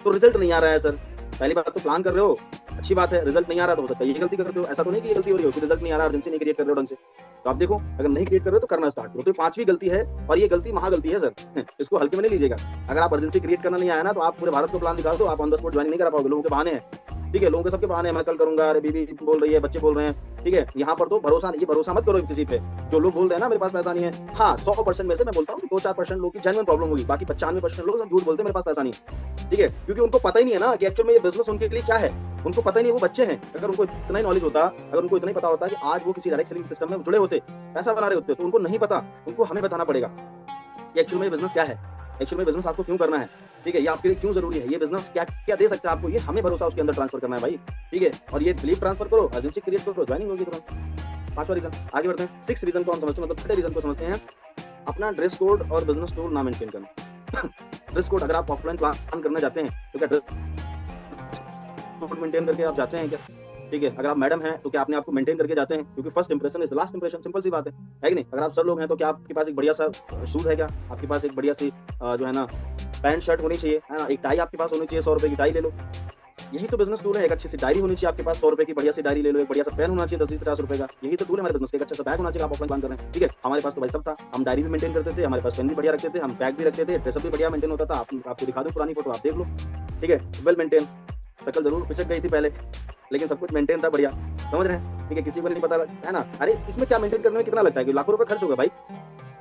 तो रिजल्ट नहीं आ रहा है सर, पहली बात तो प्लान कर रहे हो, अच्छी बात है, रिजल्ट नहीं आ रहा तो हो सकता है ये गलती करते हो, ऐसा तो नहीं कि ये गलती हो रही हो कि रिजल्ट नहीं आ रहा, अर्जेंसी नहीं क्रिएट कर रहे हो ढंग से। तो आप देखो, अगर नहीं क्रिएट कर रहे हो तो करना स्टार्ट करो। तो ये 5वीं गलती है और ये गलती महागलती है सर। इसको हल्के में नहीं लीजिएगा। अगर आप अर्जेंसी क्रिएट करना नहीं आया ना, तो आप पूरे भारत को प्लान दिखा दो, आप ऑन द स्पॉट ज्वाइन नहीं करा पाओगे, लोगों के बहाने हैं। ठीक है, लोगों के सबके बहाने हैं, मैं कल करूंगा, अरे बीबी बोल रही है, बच्चे बोल रहे हैं। ठीक है, यहाँ पर तो भरोसा मत करो किसी पे। जो लोग बोल रहे हैं ना मेरे पास पैसा नहीं है, हाँ 100% में से मैं बोलता हूँ 2-4% लोगों की जेन्युइन प्रॉब्लम होगी, बाकी 95% लोग झूठ बोलते हैं मेरे पास पैसा नहीं है। ठीक है, क्योंकि उनको पता ही नहीं है ना कि एक्चुअल में ये बिजनेस उनके लिए क्या है, उनको पता ही नहीं, वो बच्चे हैं। अगर उनको इतना ही नॉलेज होता, अगर उनको इतना ही पता होता कि आज वो किसी डायरेक्ट सेलिंग सिस्टम में जुड़े होते, पैसा बना रहे होते, तो उनको नहीं पता, उनको हमें बताना पड़ेगा कि एक्चुअल में बिजनेस क्या है, एक्चुअल में बिजनेस आपको क्यों करना है। ठीक है, ये आपके लिए क्यों जरूरी है, ये बिजनेस क्या क्या दे सकता है आपको, ये हमें भरोसा उसके अंदर ट्रांसफर करना है भाई। ठीक है, और ये बिलीव ट्रांसफर करो, एजेंसी क्रिएट करो, ज्वाइनिंग होगी तुरंत। 5वां रीजन, आगे बढ़ते हैं। 6 रीजन को हम समझते हैं, मतलब 6 रीजन को समझते हैं, अपना ड्रेस कोड और बिजनेस टूल ना मेंटेन करना। ड्रेस कोड, अगर आप ऑफलाइन प्लान करना चाहते हैं तो क्या ड्रेस कोड मेंटेन करके आप जाते हैं क्या? ठीक है, अगर आप मैडम हैं तो क्या अपने आप को मेंटेन करके जाते हैं, क्योंकि first impression is the last impression, simple सी बात है कि नहीं? अगर आप सर लोग हैं तो क्या आपके पास एक बढ़िया सा शूज है क्या? आपके पास एक बढ़िया सी जो है ना पैंट शर्ट होनी चाहिए, है ना? एक टाई आपके पास होनी चाहिए, 100 रुपए की टाई ले लो। यही तो बिजनेस टूल है। एक अच्छी सी डायरी होनी चाहिए आपके पास, 100 रुपए की बढ़िया सी डायरी ले लो। एक बढ़िया सा पेन होना चाहिए 10-50 रुपए का। यही तो टूल है हमारे बिजनेस का। एक अच्छा सा बैग होना चाहिए, आप ऑफलाइन प्लान कर रहे हैं। ठीक है, हमारे पास तो भाई सब था, हम डायरी भी मेंटेन करते थे, हमारे पास पेन भी बढ़िया रखते थे, हम बैग भी रखते थे, ड्रेसअप भी बढ़िया मेंटेन होता था। आपको दिखा दूं पुरानी फोटो, आप देख लो। ठीक है, वेल मेंटेन, शक्ल जरूर पिचक गई थी पहले, लेकिन सब कुछ मेंटेन था बढ़िया, समझ रहे हैं? ठीक है, किसी को नहीं पता है ना, अरे इसमें क्या मेंटेन करने में कितना लगता है कि लाखों रुपए खर्च होगा भाई,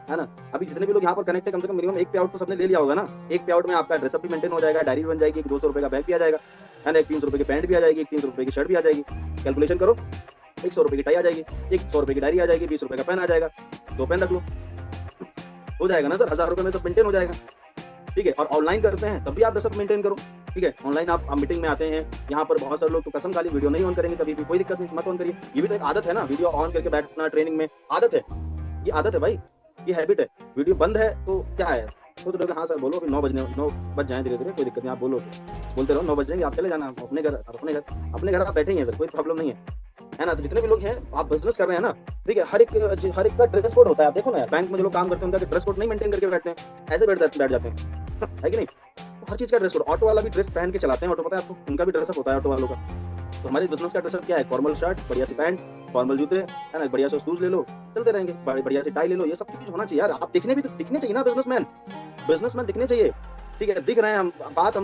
है ना? अभी जितने भी लोग यहाँ पर कनेक्ट है, कम से कम मिनिमम एक पे आउट तो सबने ले लिया होगा ना। एक पे आउट में आपका ड्रेसअप भी मेंटेन हो जाएगा, डायरी भी बन जाएगी, एक 200 रुपए का बैग भी आ जाएगा, है ना? एक 300 रुपए की पैंट भी आ जाएगी, एक 300 रुपए की शर्ट भी आ जाएगी। कैलकुलेशन करो, 100 रुपए की टाई आ जाएगी, एक 100 रुपए की डायरी आ जाएगी, 20 रुपए का पेन आ जाएगा, 2 पेन रख लो, हो जाएगा ना सर? 1000 रुपए में सब मेंटेन हो जाएगा। ठीक है, और ऑनलाइन करते हैं तब भी आप ड्रेसअप मेंटेन करो। ठीक है, ऑनलाइन आप मीटिंग में आते हैं, यहाँ पर बहुत सारे लोग तो कसम खाली वीडियो नहीं ऑन करेंगे कभी भी, कोई दिक्कत नहीं, मत ऑन करिए। ये भी तो एक आदत है ना, वीडियो ऑन करके बैठना ट्रेनिंग में, आदत है, ये आदत है भाई, ये हैबिट है। वीडियो बंद है तो क्या है, तो लोग हाँ सर बोलो, अभी 9 बज जाए, धीरे धीरे कोई दिक्कत नहीं, आप बोलो, बोलते रहो, 9 बज जाएंगे, आप चले जाना अपने घर आप बैठे ही हैं सर, कोई प्रॉब्लम नहीं है ना? तो जितने भी लोग हैं, आप बिजनेस कर रहे हैं ना, ठीक है, हर एक का ड्रेस कोड होता है। आप देखो ना, बैंक में जो लोग काम करते हैं उनका ड्रेस कोड नहीं मेंटेन करके बैठते हैं, ऐसे बैठ जाते हैं, है कि नहीं? तो हर चीज का ड्रेस कोड, ऑटो वाला भी ड्रेस पहन के चलाते हैं, ऑटो पता है आपको, उनका भी ड्रेसअप होता है ऑटो वालों का। तो हमारे बिजनेस का ड्रेसअप क्या है? फॉर्मल शर्ट, बढ़िया सी पैंट, फॉर्मल जूते, है ना, बढ़िया से शूज ले लो, चलते रहेंगे, बढ़िया सी टाई ले लो, ये सब कुछ होना चाहिए यार। आप दिखने चाहिए ना बिजनेसमैन दिखने चाहिए। ठीक है, दिख रहे हैं हम, बात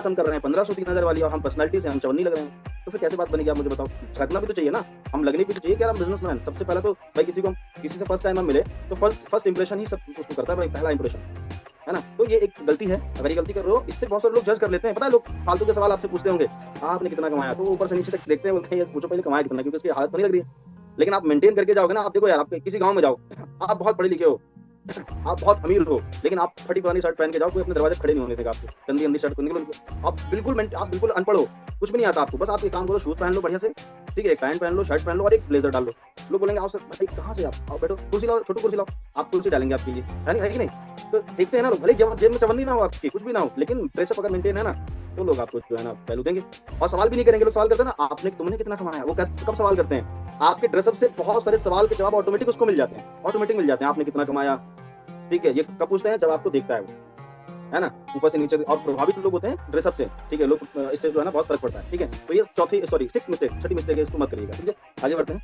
हम कर रहे हैं 1500-3000 वाली, और हम पर्सनालिटी से हम चवन्नी लग रहे हैं, तो फिर कैसे बात बनेगी? आप मुझे बताओ। लगना भी तो चाहिए ना, हम लगने भी तो चाहिए कि यार हम बिजनेसमैन। सबसे पहले तो भाई किसी से फर्स्ट टाइम हम मिले तो फर्स्ट इंप्रेशन ही सब उसको करता है भाई, पहला इंप्रेशन, है ना? तो ये एक गलती है, अगर ये गलती कर रहे हो, इससे बहुत सारे लोग जज कर लेते हैं। पता है, लोग फालतू के सवाल आपसे पूछते होंगे, आपने कितना कमाया, तो ऊपर से नीचे तक देखते हैं, बोलते हैं पूछो पहले कमाया कितना, क्योंकि उसकी हालत नहीं लग रही है। लेकिन आप मेंटेन करके जाओगे ना, आप देखो यार, आप किसी गांव में जाओ, आप बहुत पढ़े लिखे हो, आप बहुत अमीर हो, लेकिन आप फटी पुरानी शर्ट पहन के जाओ, कोई अपने दरवाजे खड़े नहीं होने देगा आपको। गंदी शर्ट को निकलो, आप बिल्कुल अनपढ़ हो, कुछ भी नहीं आता आपको, बस आप एक काम करो, शूज पहन लो बढ़िया से, ठीक है, एक पैंट पहन लो, शर्ट पहन लो, और एक ब्लेजर डाल लो। लोग बोलेंगे आओ सर, भाई कहाँ से आप आओ, बैठो, कुर्सी लाओ, छोटी कुर्सी लाओ, आप कुर्सी डालेंगे आपके लिए, है कि नहीं? तो देखते हैं ना लोग, भले जेब में चवन्नी ना हो आपकी, कुछ भी ना हो, लेकिन ड्रेसअप अगर मेंटेन है ना, तो लोग आपको जो है ना पहलू देंगे। और सवाल भी नहीं करेंगे, लोग सवाल करते हैं ना, तुमने कितना कमाया, वो कब सवाल करते हैं? आपके ड्रेसअप से बहुत सारे सवाल के जवाब ऑटोमेटिक उसको मिल जाते हैं, आपने कितना कमाया। ठीक है, ये कब पूछते हैं? जब आपको देखता है वो, है ना, ऊपर से नीचे। और प्रभावित लोग होते हैं ड्रेसअप से, ठीक है, लोग इससे जो है ना बहुत फर्क पड़ता है। ठीक है, तो ये छठी मिस्टेक है, इसको मत करिएगा। ठीक है, आगे बढ़ते हैं।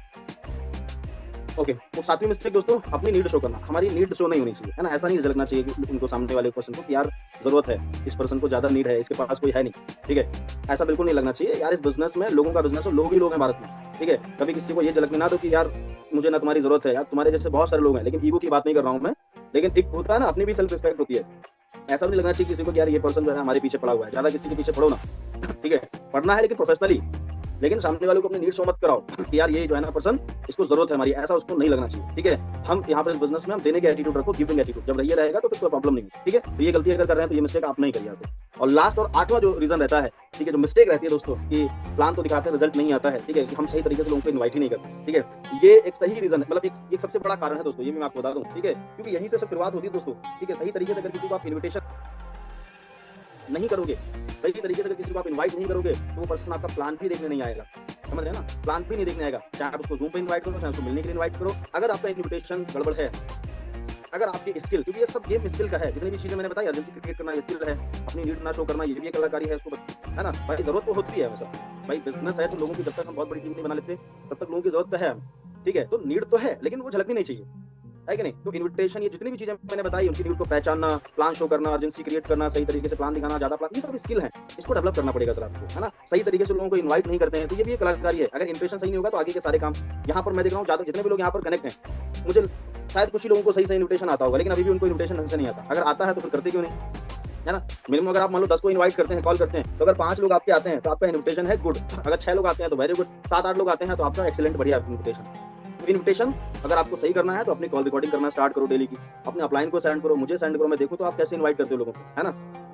ओके, तो 7वीं मिस्टेक दोस्तों, अपनी नीड शो करना। हमारी नीड शो नहीं होनी चाहिए, है ना? ऐसा नहीं लगना चाहिए कि उनको, सामने वाले पर्सन को, कि यार जरूरत है, इस पर्सन को ज्यादा नीड है, इसके पास कोई है नहीं। ठीक है, ऐसा बिल्कुल नहीं लगना चाहिए यार। इस बिजनेस में लोगों का बिजनेस है, लोग ही लोग हैं भारत में। ठीक है, कभी किसी को ये झलकने ना दो कि यार मुझे ना तुम्हारी जरूरत है, यार तुम्हारे जैसे बहुत सारे लोग हैं, लेकिन ईगो की बात नहीं कर रहा हूँ मैं, लेकिन एक होता है ना, अपनी भी सेल्फ रिस्पेक्ट होती है। ऐसा नहीं लगना चाहिए किसी को कि यार ये पर्सन जो है हमारे पीछे पड़ा हुआ है। ज्यादा किसी के पीछे पड़ो ना, ठीक है, पढ़ना है लेकिन प्रोफेशनली, लेकिन सामने वालों को अपनी नीड शो मत कराओ कि यार ये जो है ना पर्सन, इसको जरूरत है हमारी, ऐसा उसको नहीं लगना चाहिए। ठीक है, हम यहाँ पर इस बिजनेस में हम देने के एटीट्यूड रखो, गिविंग एटीट्यूड जब रहिए रहेगा तो कोई प्रॉब्लम नहीं है। ठीक है, तो ये गलती अगर कर रहे हैं तो ये मिस्टेक आप नहीं करिए। और लास्ट और 8वां जो रीजन रहता है, ठीक है, जो मिस्टेक रहती है दोस्तों, कि प्लान तो दिखाते हैं, रिजल्ट नहीं आता है। ठीक है, हम सही तरीके से लोगों को इन्वाइट ही नहीं करते। ठीक है, ये एक सही रीजन है, मतलब एक सबसे बड़ा कारण है दोस्तों, ये मैं आपको बता दूं। ठीक है, क्योंकि यहीं से सब शुरुआत होती है दोस्तों। ठीक है, सही तरीके से अगर किसी को आप इन्विटेशन नहीं करोगे, सही तरीके से अगर किसी को आप इनवाइट नहीं करोगे, तो वो पर्सन आपका प्लान भी देखने नहीं आएगा। समझ रहे हैं ना? प्लान भी नहीं देखने आएगा, चाहे आप उसको जूम पे इनवाइट करो, चाहे उसको मिलने के लिए इनवाइट करो। अगर आपका इन्विटेशन गड़बड़ है, अगर आपकी स्किल, क्योंकि ये सब गेम स्किल का है, जितनी भी चीजें मैंने बताई, अर्जेंसी क्रिएट करना स्किल है, अपनी नीड ना शो करना ये भी एक कलाकारी है, है ना भाई। जरूरत तो होती है वैसा भाई, बिजनेस है तो लोगों की, जब तक हम बहुत बड़ी टीम नहीं बना लेते तब तक लोगों की जरूरत तो है, ठीक है। तो नीड तो है लेकिन वो झलकनी नहीं चाहिए, है कि नहीं। तो इन्विटेशन, ये जितनी भी चीजें मैंने बताई, उनकी नीड को पहचानना, प्लान शो करना, अर्जेंसी क्रिएट करना, सही तरीके से प्लान दिखाना, ज्यादा प्लान, ये सब स्किल है, इसको डेवलप करना पड़ेगा सर आपको, है ना। सही तरीके से लोगों को इन्वाइट नहीं करते हैं तो ये भी एक कलाकारी है। अगर इंप्रेशन सही नहीं होगा तो आगे के सारे काम, यहाँ पर मैं देख रहा हूँ ज्यादा जितने भी लोग यहाँ पर कनेक्ट हैं, मुझे शायद कुछ ही लोगों को सही सही इन्विटेशन आता होगा, लेकिन अभी भी उनको इन्विटेशन ढंग से नहीं आता। अगर आता है तो फिर करते क्यों नहीं, है ना। मिनिमम अगर आप मान लो 10 को इनवाइट करते हैं, कॉल करते हैं, तो अगर 5 लोग आपके आते हैं तो आपका इन्विटेशन है गुड, अगर 6 लोग आते हैं तो वेरी गुड, 7-8 लोग आते हैं तो आपका एक्सीलेंट, बढ़िया इन्विटेशन। तो इन्विटेशन अगर आपको सही करना है तो अपनी कॉल रिकॉर्डिंग करना स्टार्ट करो डेली की, अपने अपलाइन को सेंड करो, मुझे सेंड करो, मैं देखूं तो आप कैसे इनवाइट करते हो लोगों को, है ना।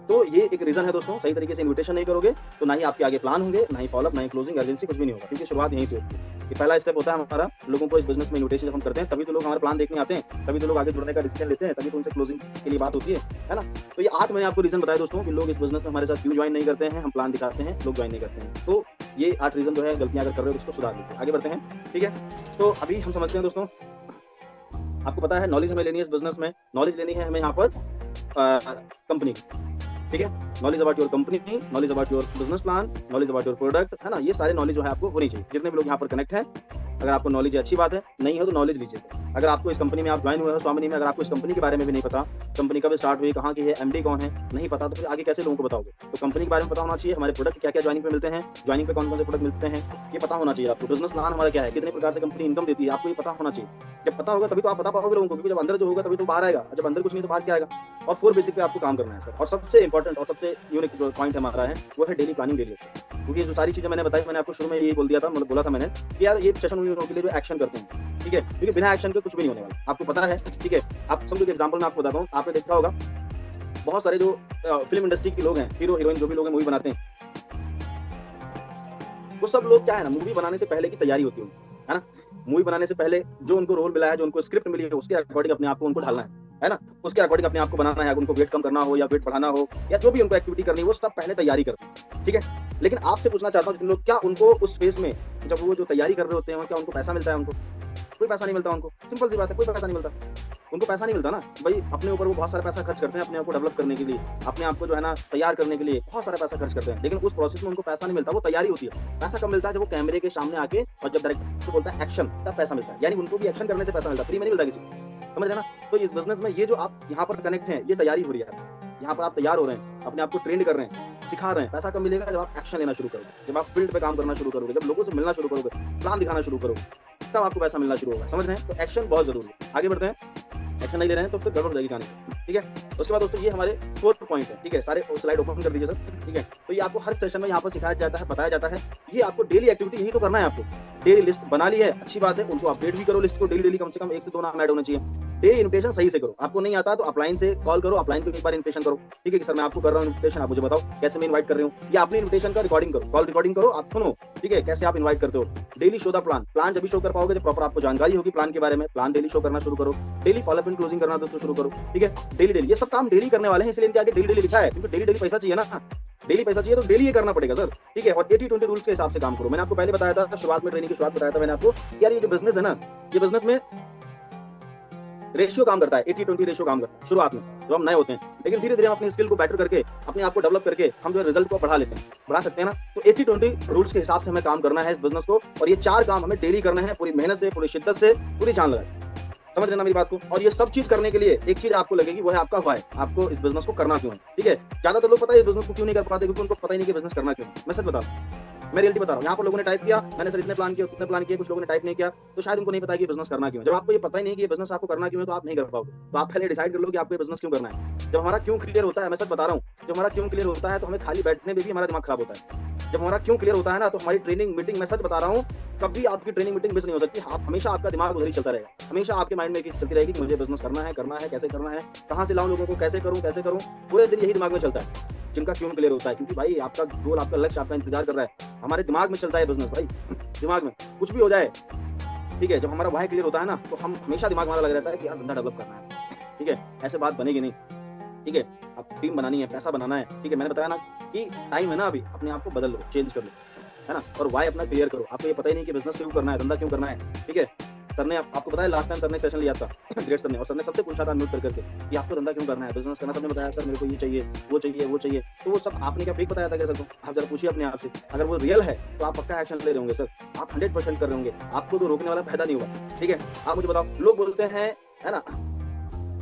तो ये एक रीजन है दोस्तों, सही तरीके से इन्विटेशन नहीं करोगे तो ना ही आपके आगे प्लान होंगे, ना ही फॉलोअप, ना ही क्लोजिंग, अर्जेंसी, कुछ भी नहीं होगा, क्योंकि शुरुआत यहीं से होती है। ये पहला स्टेप होता है हमारा लोगों को इस बिजनेस में इन्विटेशन जब हम करते हैं, तभी तो लोग हमारा प्लान देखने आते हैं, तभी तो लोग आगे जुड़ने का डिसीजन लेते हैं, तभी तो उनसे क्लोजिंग के लिए बात होती है ना। तो ये 8 मैंने आपको रीजन बताया दोस्तों कि लोग इस बिजनेस में हमारे साथ क्यों ज्वाइन नहीं करते हैं। हम प्लान दिखाते हैं, लोग ज्वाइन नहीं करते हैं। तो ये 8 रीजन जो है, गलतियां अगर कर रहे हो उसको सुधार लीजिए, आगे बढ़ते हैं, ठीक है। तो अभी हम समझते हैं दोस्तों, आपको पता है नॉलेज हमें लेनी है इस बिजनेस में, नॉलेज लेनी है हमें यहाँ पर कंपनी, ठीक है। Knowledge about your company, knowledge about your business plan, knowledge about your product, है ना। ये सारे नॉलेज जो है आपको होनी चाहिए। जितने भी लोग यहाँ पर कनेक्ट हैं, अगर आपको नॉलेज है अच्छी बात है, नहीं है तो नॉलेज लीजिए। अगर आपको इस कंपनी में आप ज्वाइन हुए हो स्वामिनी में, अगर आपको इस कंपनी के बारे में भी नहीं पता, कंपनी कब स्टार्ट हुई, कहाँ की है, एमडी कौन है, नहीं पता, तो फिर आगे कैसे लोगों को बताओगे। तो कंपनी के बारे में पता होना चाहिए, हमारे प्रोडक्ट क्या क्या ज्वाइनिंग पे मिलते हैं, ज्वाइनिंग पे कौन कौन से प्रोडक्ट मिलते हैं, ये पता होना चाहिए आपको। बिजनेस प्लान हमारा क्या है, कितने प्रकार से कंपनी इनकम देती है, आपको ये पता होना चाहिए। जब पता होगा तभी तो आप बता पाओगे लोगों को, क्योंकि जब अंदर जो होगा तभी तो बाहर आएगा, जब अंदर कुछ नहीं तो बाहर क्या आएगा। और 4 बेसिक पे आपको काम करना है सर। और सबसे इंपॉर्टेंट और सबसे यूनिक जो पॉइंट हमारा है वो है डेली प्लानिंग डेली। क्योंकि जो सारी चीजें मैंने बताई, मैंने आपको शुरू में यही बोल दिया था, मतलब बोला था मैंने कि यार ये सेशन उन लोगों के लिए जो एक्शन करते हैं, ठीक है, क्योंकि बिना एक्शन के कुछ भी नहीं होने वाला, आपको पता है, ठीक है। आप समझो कि एग्जांपल मैं आपको बताता हूँ, आपने देखा होगा बहुत सारे जो फिल्म इंडस्ट्री के लोग हैं, हीरो हीरोइन जो भी लोग हैं, मूवी बनाते हैं, वो सब लोग क्या है ना, मूवी बनाने से पहले की तैयारी होती है ना। मूवी बनाने से पहले जो उनको रोल मिला है, जो उनको स्क्रिप्ट मिली है, उसके अकॉर्डिंग अपने आप को उनको ढालना है ना। उसके अकॉर्डिंग अपने आप को बनाना है। अगर उनको वेट कम करना हो या वेट बढ़ाना हो या जो भी उनको एक्टिविटी करनी है, वो सब पहले तैयारी करते हैं, ठीक है। लेकिन आपसे पूछना चाहता हूँ, जिन लोग, क्या उनको उस फेज में जब वो जो तैयारी कर रहे होते हैं, क्या उनको पैसा मिलता है? उनको कोई पैसा नहीं मिलता। उनको सिंपल सी बात है, कोई पैसा नहीं मिलता। उनको पैसा नहीं मिलता ना भाई, अपने ऊपर वो बहुत सारा पैसा खर्च करते हैं अपने आप को डेवलप करने के लिए, अपने आप को जो है ना तैयार करने के लिए बहुत सारा पैसा खर्च करते हैं, लेकिन उस प्रोसेस में उनको पैसा नहीं मिलता। वो तैयारी होती है। पैसा कब मिलता है? जब वो कैमरे के सामने आके और जब डायरेक्टर को बोलता है एक्शन, तब पैसा मिलता है। यानी उनको भी एक्शन करने से पैसा मिलता है, फ्री में नहीं मिलता किसी को, समझ रहे ना। तो इस बिजनेस में ये जो आप यहाँ पर कनेक्ट हैं, ये तैयारी हो रही है। यहाँ पर आप तैयार हो रहे हैं, अपने आप को ट्रेंड कर रहे हैं, सिखा रहे हैं। पैसा कब मिलेगा? जब आप एक्शन लेना शुरू करोगे, जब आप फील्ड पे काम करना शुरू करोगे, जब लोगों से मिलना शुरू करोगे, प्लान दिखाना शुरू करोगे, तब आपको पैसा मिलना शुरू होगा, समझ रहे हैं। तो एक्शन बहुत जरूरी है। आगे बढ़ते हैं। एक्शन नहीं ले रहे हैं तो फिर गड़बड़ हो जाएगी कहानी, ठीक है। उसके बाद दोस्तों ये हमारे 4 पॉइंट है, ठीक है। सारे स्लाइड ओपन कर दीजिए सर, ठीक है। तो ये आपको हर सेशन में यहाँ पर सिखाया जाता है, बताया जाता है। ये आपको डेली एक्टिविटी यही तो करना है। आपको डेली लिस्ट बना ली है, अच्छी बात है, उनको अपडेट भी करो लिस्ट को। डेली कम से कम 1 से 2 नाम ऐड होना चाहिए। डेली इन्विटेशन सही से करो। आपको नहीं आता तो अपलाइन से कॉल करो, अपलाइन को एक बार इन्विटेशन करो, ठीक है कि सर मैं आपको कर रहा हूँ इन्विटेशन, आप मुझे बताओ कैसे मैं इन्वाइट कर रही हूँ। या अपने इन्विटेशन का रिकॉर्डिंग करो, कॉल रिकॉर्डिंग करो, आप सुनो, ठीक है, कैसे आप इन्वाइट करते हो। Daily show the plan. Plan जब भी शो कर पाओगे जब प्रॉपर आपको जानकारी होगी प्लान के बारे में। प्लान डेली शो करना शुरू करो। डेली फॉलोअप एंड क्लोजिंग करना दोस्तों शुरू करो, ठीक है। डेली ये सब काम डेली करने वाले हैं, इसलिए इनके आगे डेली लिखा है, क्योंकि डेली पैसा चाहिए ना। डेली पैसा चाहिए तो डेली ये करना पड़ेगा सर, ठीक है। और 80-20 रूल्स के हिसाब से काम करो। मैंने आपको पहले बताया था, शुरुआत में ट्रेनिंग की शुरुआत बताया था मैंने आपको, यार ये जो बिजनेस है ना, ये बिजनेस में रेशियो काम करता है, 80-20 रेशियो काम करता है शुरुआत में जब हम नए होते हैं। लेकिन धीरे धीरे हम अपनी स्किल को बेटर करके, अपने आप को डेवलप करके, हम जो है रिजल्ट को बढ़ा लेते हैं, बढ़ा सकते हैं ना। तो 80-20 रूल्स के हिसाब से हमें काम करना है इस बिजनेस को। और ये 4 काम हमें डेली करना है, पूरी मेहनत से, पूरी शिद्दत से, पूरी जान लगा। समझ रहे ना मेरी बात को। और ये सब चीज करने के लिए एक चीज आपको लगेगी, वो है आपका व्हाई। आपको इस बिजनेस को करना क्यों है, ठीक है। ज्यादातर लोग पता है इस बिजनेस को क्यों नहीं कर पाते, क्योंकि उनको पता ही नहीं कि बिजनेस करना क्यों है। मैं सच बता रहा हूँ, मैं रियलिटी बता रहा हूँ। यहाँ पर लोगों ने टाइप किया, मैंने सर इतने प्लान किया, उतने प्लान किए, कुछ लोगों ने टाइप नहीं किया, तो शायद उनको नहीं पता कि बिजनेस करना क्यों है। जब आपको ये पता ही नहीं कि ये बिजनेस आपको करना क्यों है, तो आप नहीं कर पाओगे। तो आप पहले डिसाइड कर लो कि आपको ये बिजनेस क्यों करना है। जब हमारा क्यों क्लियर होता है, मैं सच बता रहा हूँ, जब हमारा क्यों क्लियर होता है तो हमें खाली बैठने में भी हमारा दिमाग खराब होता है। जब हमारा क्यों क्लियर होता है ना, तो हमारी ट्रेनिंग मीटिंग, मैं सच बता रहा हूँ, कभी आपकी ट्रेनिंग मीटिंग मिस नहीं हो सकती। आप हमेशा, आपका दिमाग उधर ही चलता रहेगा। हमेशा आपके माइंड में एक चीज चलती रहेगी कि मुझे बिजनेस करना है, कैसे करना है, कहाँ से लाऊं लोगों को, कैसे करूं। पूरे दिन यही दिमाग में चलता है। जिनका क्यों क्लियर होता है, क्योंकि भाई आपका गोल, आपका लक्ष्य आपका इंतजार कर रहा है। हमारे दिमाग में चलता है बिजनेस भाई, दिमाग में कुछ भी हो जाए, ठीक है। जब हमारा वाई क्लियर होता है ना, तो हम हमेशा दिमाग हमारा लग रहता है कि यार धंधा डेवलप करना है, ठीक है। ऐसे बात बनेगी नहीं, ठीक है। अब टीम बनानी है, पैसा बनाना है, ठीक है। मैंने बताया ना कि टाइम है ना, अभी अपने आप को बदल लो, चेंज कर लो, है ना। और वाई अपना क्लियर करो। आपको ये पता ही नहीं कि बिजनेस क्यों करना है, धंधा क्यों करना है, ठीक है। सर ने आपको बताया लास्ट टाइम सर ने सेशन लिया था ग्रेट सर ने, और सर ने सबसे पूछा था म्यूट करके कि आपको धंधा क्यों करना है, बिजनेस करना। सर ने बताया सर मेरे को ये चाहिए, वो चाहिए, वो चाहिए। तो वो सब आपने क्या फेक बताया था क्या सर को? आप जरा पूछिए अपने आप से। अगर वो रियल है तो आप पक्का एक्शन ले रहे होंगे सर, आप 100% कर रहे होंगे, आपको तो रोकने वाला पैदा नहीं हुआ। ठीक है, आप मुझे बताओ, लोग बोलते हैं, है ना,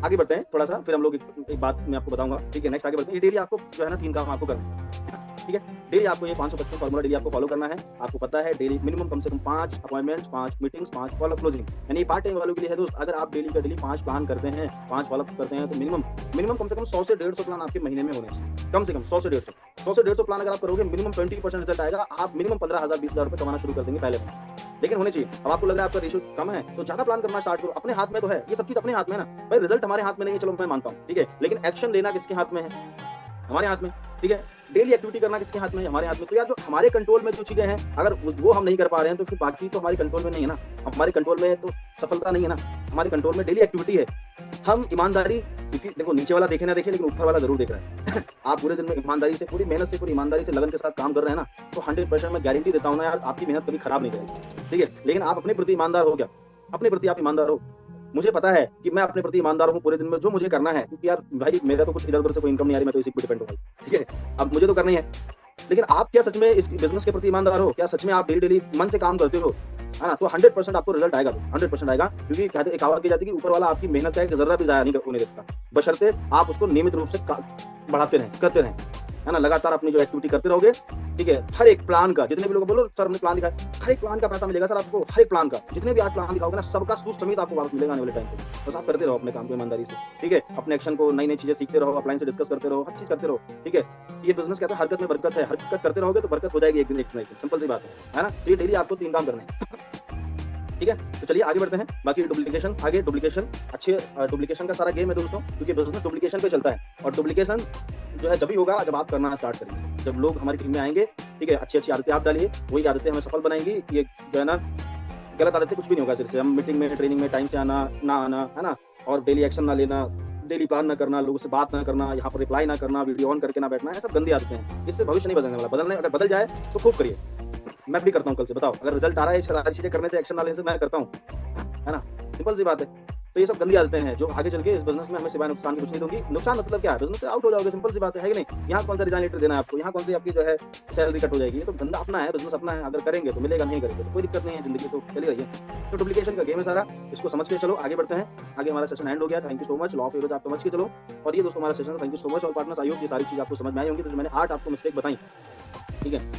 आगे बढ़ते हैं थोड़ा सा, फिर हम लोग एक बात मैं आपको बताऊंगा। ठीक है, नेक्स्ट आगे बढ़ते हैं। डेली आपको जो है ना 3 काम आपको करना है। ठीक है, डेली आपको ये 555 फॉर्मूला डेली आपको फॉलो करना है। आपको पता है डेली मिनिमम कम से कम 5 अपॉइंटमेंट्स, 5 मीटिंग्स, 5 फॉलो क्लोजिंग, यानी पार्ट टाइम वालों के लिए है दोस्त। अगर आप डेली का डेली 5 प्लान करते हैं, 5 फॉलो करते हैं, तो मिनिमम कम से कम 100 से 150 प्लान आपके महीने में होने चाहिए। कम से कम 100 से 150 प्लान अगर आप करोगे, मिनिमम 20% रिजल्ट आएगा। आप मिनिमम 15,000 20,000 रुपए कमाना शुरू कर देंगे पहले में। लेकिन होने चाहिए। अब आपको लग रहा है आपका रेशियो कम है तो ज्यादा प्लान करना स्टार्ट करो। अपने हाथ में तो है, ये सब चीज अपने हाथ में है ना भाई। रिजल्ट हमारे हाथ में नहीं है, चलो मैं मानता हूँ, ठीक है, लेकिन एक्शन लेना किसके हाथ में है? हमारे हाथ में। ठीक है, डेली एक्टिविटी करना किसके हाथ में है? हमारे हाथ में। तो यार जो हमारे कंट्रोल में जो चीजें हैं, अगर वो हम नहीं कर पा रहे हैं तो फिर बाकी तो हमारे कंट्रोल में नहीं है ना। हमारे कंट्रोल में तो सफलता नहीं है ना। हमारे कंट्रोल में डेली एक्टिविटी है। हम ईमानदारी, क्योंकि देखो नीचे वाला देखे ना देखे लेकिन ऊपर वाला जरूर देख रहा है आप पूरे दिन में ईमानदारी से, पूरी मेहनत से, पूरी ईमानदारी से, लगन के साथ काम कर रहे हैं ना, तो 100% मैं गारंटी देता हूँ ना यार, आपकी मेहनत कभी खराब नहीं जाएगी। ठीक है, लेकिन आप अपने प्रति ईमानदार हो क्या? अपने प्रति आप ईमानदार हो? मुझे पता है कि मैं अपने प्रति ईमानदार हूँ पूरे दिन में, जो मुझे करना है, क्योंकि यार भाई मेरा तो कुछ इधर उधर से कोई इनकम नहीं आ रही, मैं तो इसी पे डिपेंड हूँ। ठीक है, अब मुझे तो करना ही है। लेकिन आप क्या सच में इस बिजनेस के प्रति ईमानदार हो? क्या सच में आप डेली डेली मन से काम करते हो, है ना? तो 100% आपको रिजल्ट आएगा, 100% आएगा। क्योंकि कहते, एक कहावत की जाती है कि ऊपर वाला आपकी मेहनत का एक जर्रा भी जाया नहीं होने देता, बशर्ते आप उसको नियमित रूप से बढ़ाते रहें, करते रहें, है ना। लगातार अपनी जो एक्टिविटी करते रहोगे, ठीक है, हर एक प्लान का, जितने भी लोग बोलो सर हमने प्लान दिखाया, हर एक प्लान का पैसा मिलेगा सर आपको। हर एक प्लान का, जितने भी आज प्लान दिखाओगे ना, सबका सूद समेत आपको वापस मिलेगा आने वाले टाइम पे। बस आप करते रहो अपने काम को ईमानदारी से। ठीक है, अपने एक्शन को, नई नई चीजें सीखते रहो, अपलाइन से डिस्कस करते रहो, हर चीज करते रहो। ठीक है, ये बिजनेस कहता है हरकत में बरकत है। हरकत करते रहोगे तो बरकत हो जाएगी एक दिन, एक दिन। सिंपल सी बात है ना। तो ये डेली आपको 3 काम करने हैं। ठीक है, तो चलिए आगे बढ़ते हैं। बाकी डुप्लीकेशन, आगे डुप्लीकेशन, अच्छे डुप्लीकेशन का सारा गेम है दोस्तों, क्योंकि बिजनेस डुप्लीकेशन पे चलता है। और डुप्लीकेशन जो है जब ही होगा जब आप करना स्टार्ट करेंगे, जब लोग हमारी टीम में आएंगे। ठीक है, अच्छी अच्छी आदतें आप डालिए, वही आदतें हमें सफल बनाएंगी। ये जो है ना, गलत आदतें कुछ भी नहीं होगा सिर्फ से। हम मीटिंग में, ट्रेनिंग में टाइम से आना ना आना, है ना, और डेली एक्शन ना लेना, डेली प्लान ना करना, लोगों से बात ना करना, यहाँ पर रिप्लाई ना करना, वीडियो ऑन करके ना बैठना, ये सब गंदी आदतें हैं। इससे भविष्य नहीं बदलने वाला। बदलने अगर बदल जाए तो खूब करिए। मैं भी करता हूँ कल से, बताओ अगर रिजल्ट आ रहा है सारी चीजें करने से, एक्शन ना लेने से, मैं करता हूँ, है ना। सिंपल सी बात है। तो ये सब गंदी आदतें हैं जो आगे चल के इस बिजनेस में हमें सिवाय नुकसान की कुछ नहीं दूंगी। नुकसान मतलब क्या है? बिजनेस से आउट हो जाओगे, सिंपल सी बात है कि नहीं? यहाँ कौन सा रिजाइन लेटर देना है आपको, यहाँ कौन सी आपकी जो है सैलरी कट हो जाएगी। ये तो धंधा अपना है, बिजनेस अपना है, अगर करेंगे तो मिलेगा, नहीं करेंगे तो कोई दिक्कत नहीं है, जिंदगी तो चली रही है। तो डुप्लीकेशन का गेम है सारा, इसको समझ के चलो, आगे बढ़ते हैं। आगे हमारा सेशन एंड हो गया। Thank you so much. Law of average आप समझ के चलो। और ये दोस्तों हमारा session, thank you so much. और पार्टनर्स, आई होप ये सारी चीज आपको समझ में आई होंगी। तो मैंने 8 आपको मिस्टेक बताई, ठीक है,